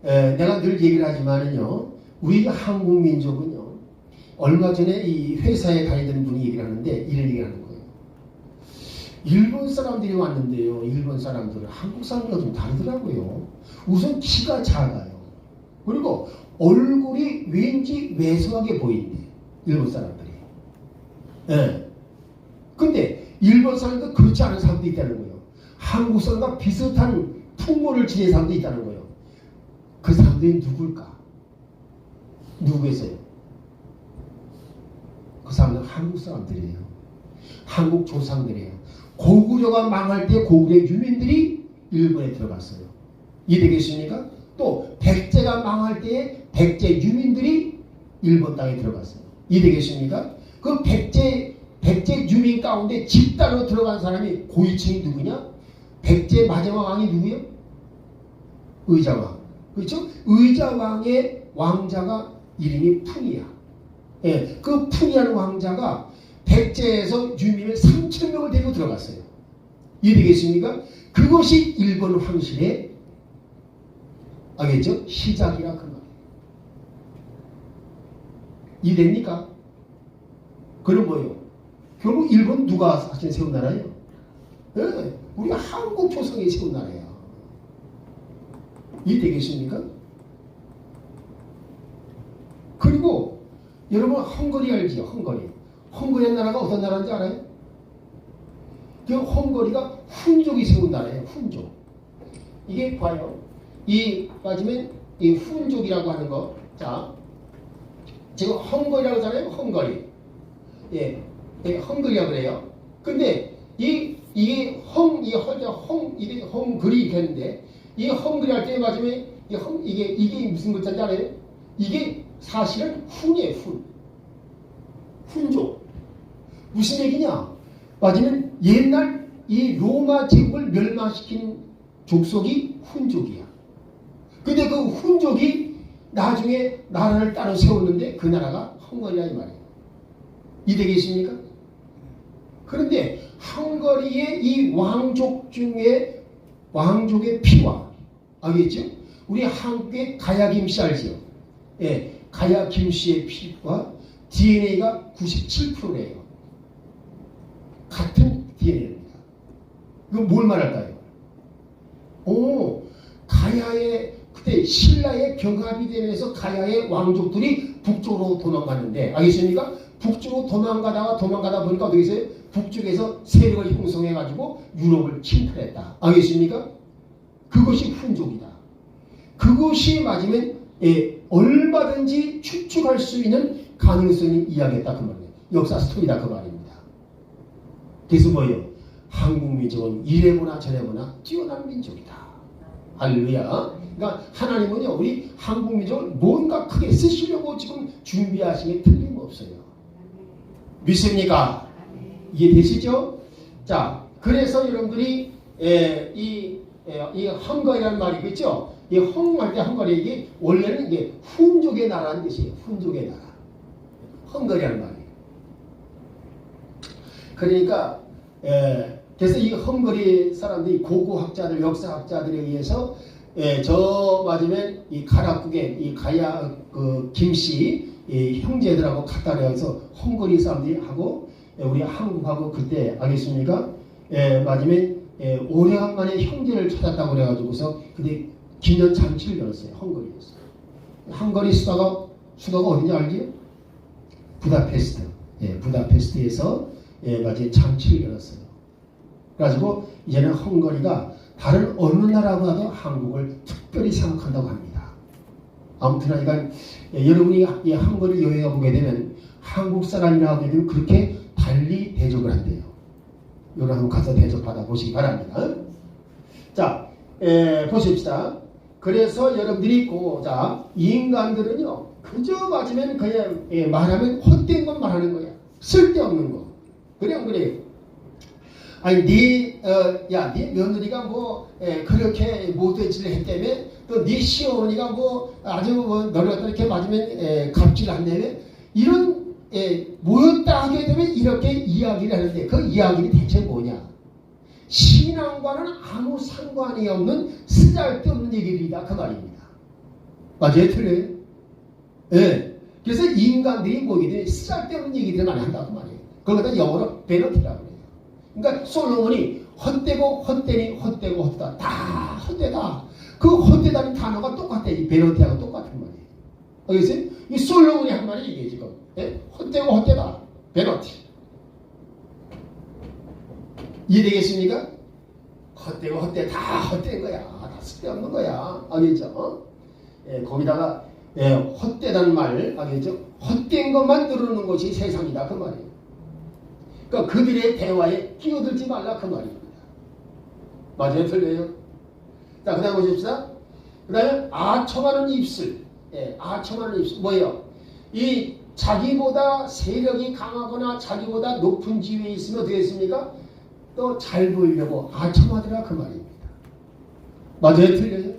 내가 늘 얘기를 하지만은요, 우리 한국 민족은요, 얼마 전에 이 회사에 다니던 분이 얘기를 하는데 이런 얘기를 하는 거예요. 일본 사람들이 왔는데요. 일본 사람들은 한국 사람과 좀 다르더라고요. 우선 키가 작아요. 그리고 얼굴이 왠지 왜소하게 보인대. 일본 사람들이. 예. 근데 일본 사람도 그렇지 않은 사람도 있다는 거예요. 한국 사람과 비슷한 풍모를 지닌 사람도 있다는 거예요. 그 사람들이 누굴까? 누구겠어요? 그 사람들은 한국 사람들이에요. 한국 조상들이에요. 고구려가 망할 때 고구려 유민들이 일본에 들어갔어요. 이해되겠습니까? 또 백제가 망할 때에 백제 유민들이 일본 땅에 들어갔어요. 이해되겠습니까? 그 백제 유민 가운데 집단으로 들어간 사람이 고위층이 누구냐? 백제 마지막 왕이 누구요? 의자왕. 그렇죠? 의자왕의 왕자가 이름이 풍이야. 예, 그 풍이라는 왕자가 백제에서 유민을 3,000명을 데리고 들어갔어요. 이해되겠습니까? 그것이 일본 황실의 알겠죠? 시작이라 그 말이에요. 이해됩니까? 그럼 뭐예요? 결국 일본 누가 사실 세운 나라예요? 네, 우리가 한국 조상이 세운 나라예요. 이해되겠습니까? 그리고 여러분 헝거리 알지요? 헝거리 나라가 어떤 나라인지 알아요? 그 헝거리가 훈족이 세운 나라예요. 훈족. 이게 봐요. 이 맞으면 이 훈족이라고 하는 거. 자, 지금 헝거리라고 하잖아요. 헝거리. 예, 헝거리라고 그래요. 근데 이게 헝거리 이렇게 했는데 이 헝거리 할 때 맞으면 이게 무슨 글자인지 알아요? 이게 사실은 훈이에요. 훈족. 무슨 얘기냐? 맞으면 옛날 이 로마 제국을 멸망시킨 족속이 훈족이야. 근데 그 훈족이 나중에 나라를 따로 세웠는데 그 나라가 헝거리야 이 말이에요. 이해되겠습니까? 그런데 헝거리의 이 왕족 중에 왕족의 피와 알겠죠? 우리 한국의 가야 김씨 알지요? 예, 가야 김씨의 피와 DNA가 97%예요. 같은 DNA입니다. 그럼 뭘 말할까요? 가야의 그때 신라의 병합이 되면서 가야의 왕족들이 북쪽으로 도망갔는데 알겠습니까? 북쪽으로 도망가다 보니까 어떻게 했어요? 북쪽에서 세력을 형성해가지고 유럽을 침탈했다. 알겠습니까? 그것이 훈족이다. 그것이 맞으면 얼마든지 추측할 수 있는 가능성이 이야기했다 그 말이에요. 역사 스토리다 그 말입니다. 그래서 뭐예요? 한국 민족은 이래보나 저래보나 뛰어난 민족이다. 할렐루야. 그러니까 하나님은요 우리 한국 민족을 뭔가 크게 쓰시려고 지금 준비하신 게 틀림없어요. 믿습니까? 이해되시죠? 자, 그래서 여러분들이 이 헝거리라는 말이 있죠? 이 헝할 때 헝거리 이게 원래는 이게 훈족의 나라는 뜻이에요. 훈족의 나라. 헝거리라는 말이에요. 그러니까 그래서 이 헝거리 사람들이 고고학자들, 역사학자들에 의해서 저 맞으면 이 가락국의 이 가야 그 김씨 이 형제들하고 갖다 대해서 헝거리 사람들이 하고 우리 한국하고 그때 알겠습니까? 맞으면 오래간만에 형제를 찾았다고 그래가지고서 그때 기념 잔치를 열었어요. 헝거리에서. 헝거리 수도가 어딘지 알지요? 부다페스트. 부다페스트에서 맞아요 잔치를 열었어요. 그래가지고 이제는 헝거리가 다른 어느 나라보다도 한국을 특별히 생각한다고 합니다. 아무튼 그러니까 여러분이 이 헝거리 여행에 보게 되면 한국 사람이라고 하게 되면 그렇게 달리 대접을 한대요. 여러분 한번 가서 대접받아 보시기 바랍니다. 자, 보십시다. 그래서 여러분들이 자, 인간들은요 그저 맞으면 그냥 말하면 헛된 건 말하는 거야. 쓸데없는 거. 그래 안 그래요? 아니 네 며느리가 뭐 그렇게 못되지를 했다며 또 네 시어머니가 뭐 아주 너를 갖다 이렇게 맞으면 갑질 한다며 이런 모였다 하게 되면 이렇게 이야기를 하는데 그 이야기는 대체 뭐냐? 신앙과는 아무 상관이 없는 쓰잘데없는 얘기들이다 그 말입니다. 맞아요? 틀려요? 그래서 인간들이 뭐게 되면 쓰잘데없는 얘기들을 많이 한다고 말이에요. 그걸 갖다 영어로 베너티라고 그래요. 그러니까 솔로몬이 헛되고 헛되니 헛되고 헛되다. 다 헛되다. 그 헛되다는 단어가 똑같아. 이 베너티하고 똑같은 말이에요. 알겠어요? 이 솔로몬이 한 말이 이게 지금. 예? 헛되고 헛되다. 베너티. 이해되겠습니까? 헛되고 헛되 다 헛된 거야. 다 쓸데없는 거야. 알겠죠? 예, 거기다가 예, 헛되다는 말 알겠죠? 헛된 것만 들어오는 것이 세상이다 그 말이에요. 그러니까 그들의 대화에 끼어들지 말라 그 말입니다. 맞아요? 틀려요? 자, 그 다음 보십시다. 그 다음에 아첨하는 입술. 예, 아첨하는 입술. 뭐예요? 이 자기보다 세력이 강하거나 자기보다 높은 지위에 있으면 어떻게 했습니까? 또 잘 보이려고 아첨하더라 그 말입니다. 맞아요? 틀려요?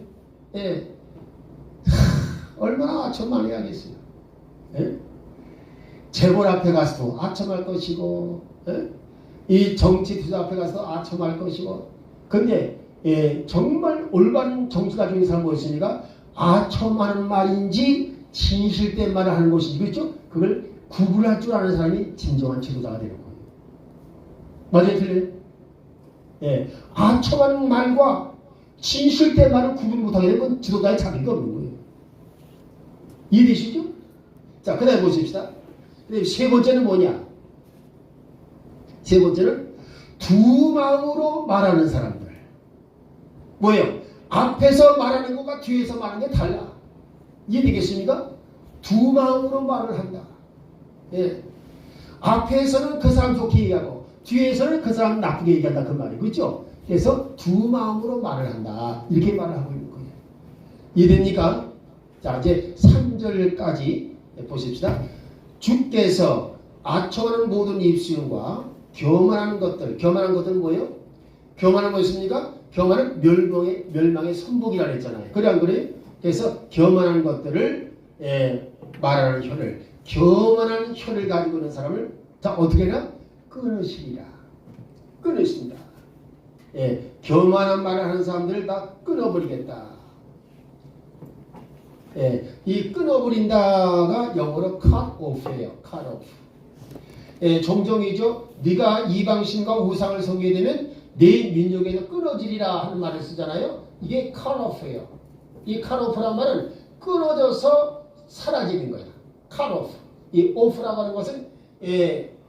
예. 얼마나 아첨 많이 하겠어요. 예? 재벌 앞에 가서도 아첨할 것이고, 예? 이 정치 투자 앞에 가서도 아첨할 것이고, 근데 예, 정말 올바른 정치가 중인 사람 뭐였습니까? 아첨하는 말인지 진실된 말을 하는 것인지, 그렇죠? 그걸 구분할 줄 아는 사람이 진정한 지도자가 되는 거예요. 맞아요? 틀려요? 예, 아첨하는 말과 진실된 말을 구분 못하게 되면 그건 지도자의 자격이 없는 거예요. 이해되시죠? 자, 그 다음에 보십시다. 세 번째는 뭐냐? 세 번째는 두 마음으로 말하는 사람들. 뭐예요? 앞에서 말하는 것과 뒤에서 말하는 게 달라. 이해되겠습니까? 두 마음으로 말을 한다. 예. 앞에서는 그 사람 좋게 얘기하고 뒤에서는 그 사람 나쁘게 얘기한다 그 말이에요. 그렇죠? 그래서 두 마음으로 말을 한다. 이렇게 말을 하고 있는 거예요. 이해됩니까? 자, 이제 3절까지 보십시다. 주께서 아첨하는 모든 입술과 교만한 것들. 교만한 것들은 뭐예요? 교만한 거 있습니까? 교만은 멸망의 선복이라고 했잖아요. 그래 안 그래요? 그래서 교만한 것들을 말하는 혀를, 교만한 혀를 가지고 있는 사람을 자 어떻게 해라? 끊으시리라. 끊으신다. 예, 교만한 말을 하는 사람들을 다 끊어버리겠다. 예, 이 끊어버린다가 영어로 cut off예요. cut off. 예, 종종이죠. 네가 이방신과 우상을 섬기게 되면 내 민족에서 끊어지리라 하는 말을 쓰잖아요. 이게 cut off예요. 이 cut off란 말은 끊어져서 사라지는 거야. cut off. 이 off라고 하는 것은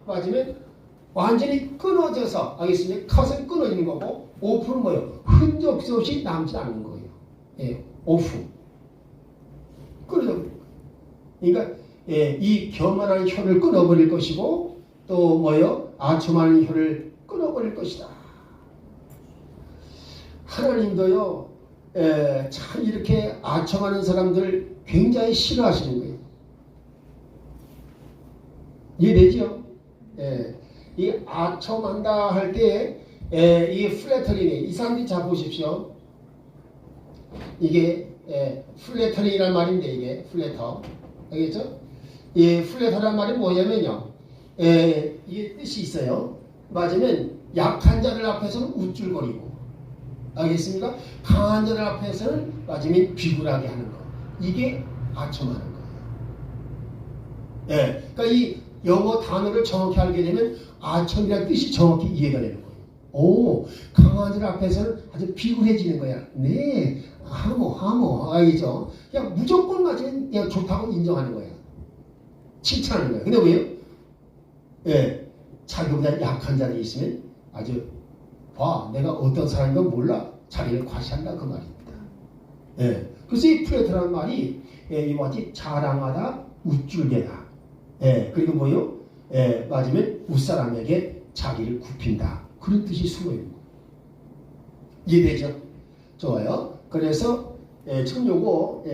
맞으면 완전히 끊어져서 알겠습니까? cut은 끊어지는 거고 off는 뭐예요? 흔적 없이 남지 않는 거예요. 예, off. 끊어져. 그러니까 이 교만한 혀를 끊어버릴 것이고 또 뭐요? 아첨하는 혀를 끊어버릴 것이다. 하나님도요. 참 이렇게 아첨하는 사람들 굉장히 싫어하시는 거예요. 이해되죠? 이 아첨한다 할 때 이 플래터링이 이 사람들이 잘 보십시오. 이게 플래터링이라는 말인데 이게 플래터 알겠죠? 이 플래터라는 말이 뭐냐면요. 이게 뜻이 있어요. 맞으면 약한 자들 앞에서는 우쭐거리고 알겠습니까? 강한 자들 앞에서는 맞으면 비굴하게 하는 거. 이게 아첨하는 거예요. 그러니까 이 영어 단어를 정확히 알게 되면 아첨이라는 뜻이 정확히 이해가 되는 거예요. 오, 강한 자들 앞에서는 아주 비굴해지는 거야. 네, 하모, 알겠죠? 그냥 무조건 맞으면 그냥 좋다고 인정하는 거야. 칭찬하는 거야. 근데 왜요? 자기보다 약한 자들이 있으면 아주 봐, 내가 어떤 사람인 건 몰라. 자기를 과시한다 그 말입니다. 그래서 이 플레토라는 말이 이와 같이 자랑하다, 우쭐대다. 그리고 뭐요? 맞으면 웃사람에게 자기를 굽힌다. 그런 뜻이 숨어있는 거예요. 이해되죠? 좋아요. 그래서 참 요거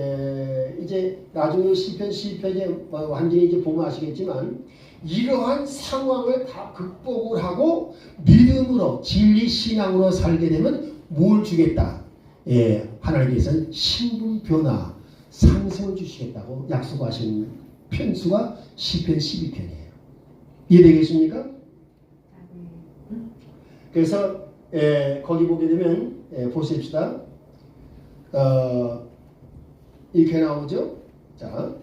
이제 나중에 시편에 완전히 이제 보면 아시겠지만 이러한 상황을 다 극복을 하고 믿음으로 진리 신앙으로 살게 되면 뭘 주겠다. 하나님께서는 신분 변화 상승을 주시겠다고 약속하신 편수가 시편 12편이에요. 이해되겠습니까? 그래서 거기 보게 되면 보십시다. 이렇게 나오죠. 자,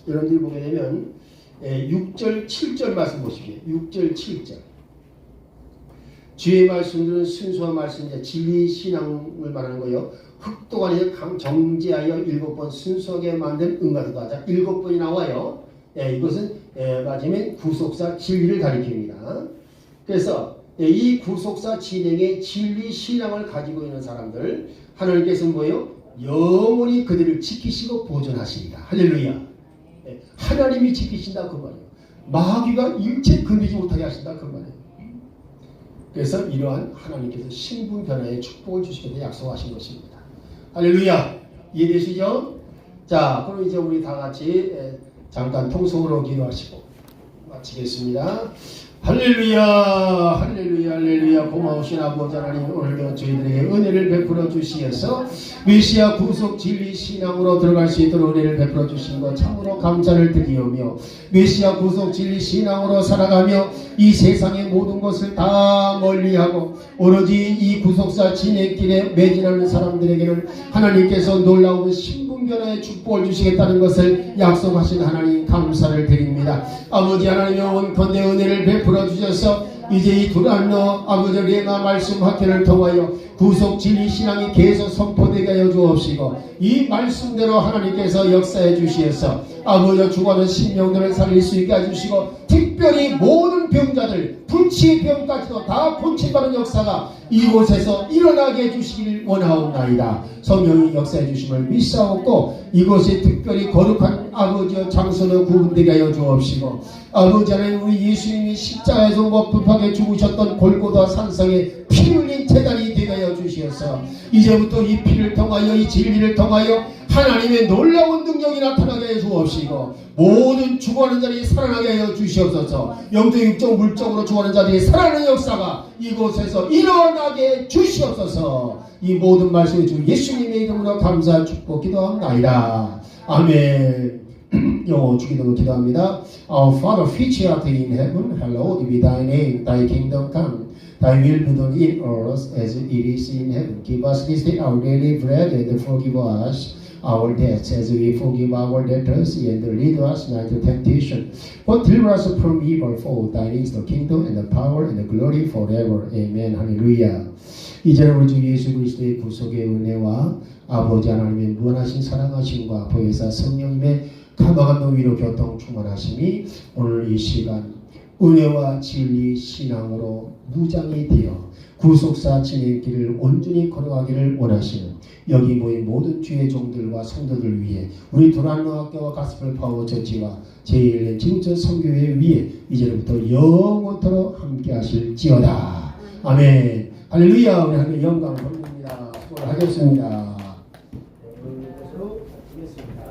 여러분들이 보게 되면 6절 7절 말씀 보십시오. 6절 7절 주의 말씀들은 순수한 말씀이자 진리 신앙을 말하는 거예요. 흑도가 아니라 정제하여 7번 순수하게 만든 은가도다. 하자 7번이 나와요. 이것은 맞으면 구속사 진리를 가리킵니다. 그래서 이 구속사 진행의 진리 신앙을 가지고 있는 사람들 하나님께서는 뭐예요? 영원히 그들을 지키시고 보존하시리라. 할렐루야. 하나님이 지키신다 그 말이에요. 마귀가 일체 건드리지 못하게 하신다 그 말이에요. 그래서 이러한 하나님께서 신분 변화의 축복을 주시겠다 약속하신 것입니다. 할렐루야. 이해되시죠? 자, 그럼 이제 우리 다 같이 잠깐 통성으로 기도하시고 마치겠습니다. 할렐루야, 할렐루야, 할렐루야. 고마우신 아버지 하나님, 오늘도 저희들에게 은혜를 베풀어 주시어서 메시아 구속 진리 신앙으로 들어갈 수 있도록 은혜를 베풀어 주신 것 참으로 감사를 드리오며, 메시아 구속 진리 신앙으로 살아가며 이 세상의 모든 것을 다 멀리하고 오로지 이 구속사 진행길에 매진하는 사람들에게는 하나님께서 놀라운 신분 변화의 축복을 주시겠다는 것을 약속하신 하나님 감사를 드립니다. 아버지 하나님의 원컨대 은혜를 베풀어 주셔서 이제 이 두란노 아버지 레마 말씀 학회를 통하여 구속 진리 신앙이 계속 선포되게 하여 주옵시고, 이 말씀대로 하나님께서 역사해 주시어서 아버지 죽어가는 신령들을 살릴 수 있게 해주시고, 특별히 모든 병자들 불치의 병까지도 다 고침받는 역사가 이곳에서 일어나게 해주시길 원하옵나이다. 성령이 역사해 주심을 믿사옵고, 이곳에 특별히 거룩한 아버지의 장소로 구분되게 하여 주옵시고, 아버지 하나님, 우리 예수님이 십자가에서 못불하게 죽으셨던 골고다 산상에 피 흘린 제단이 되게 하여 주시어서 이제부터 이 피를 통하여 이 진리를 통하여 하나님의 놀라운 능력이 나타나게 해 주옵시고, 모든 죽어가는 자들이 살아나게 하여 주시옵소서. 영적 육적 물적으로 죽어가는 자들이 살아나는 역사가 이곳에서 일어나게 해 주시옵소서. 이 모든 말씀을 주 예수님의 이름으로 감사 축복 기도합나이다. 아멘. 영어 주기도로 기도합니다. Our Father which art in heaven, hallowed be thy name. Thy kingdom come. Thy will be done in earth as it is in heaven. Give us this day our daily bread, and forgive us our debts as we forgive our debtors, and lead us not into temptation, but deliver us from evil. For thine is the kingdom and the power and the glory forever. Amen. 할렐루야. 이제는 우리 주 예수 그리스도의 구속의 은혜와 아버지 하나님의 무한하신 사랑하심과 보혜사 성령님의 감화감동 위로 교통 충만하심이 오늘 이 시간 은혜와 진리 신앙으로 무장이 되어 구속사 진행길을 온전히 걸어가기를 원하시는 여기 모인 모든 주의 종들과 성도들 위해 우리 도란노 학교와 가스펠 파워 처치와 제1년 지구촌 선교회 위에 이제부터 영원토록 함께 하실지어다. 아멘. 할렐루야. 우리 하나님 영광 돌립니다. 수고를 하겠습니다. 이것으로 하겠습니다.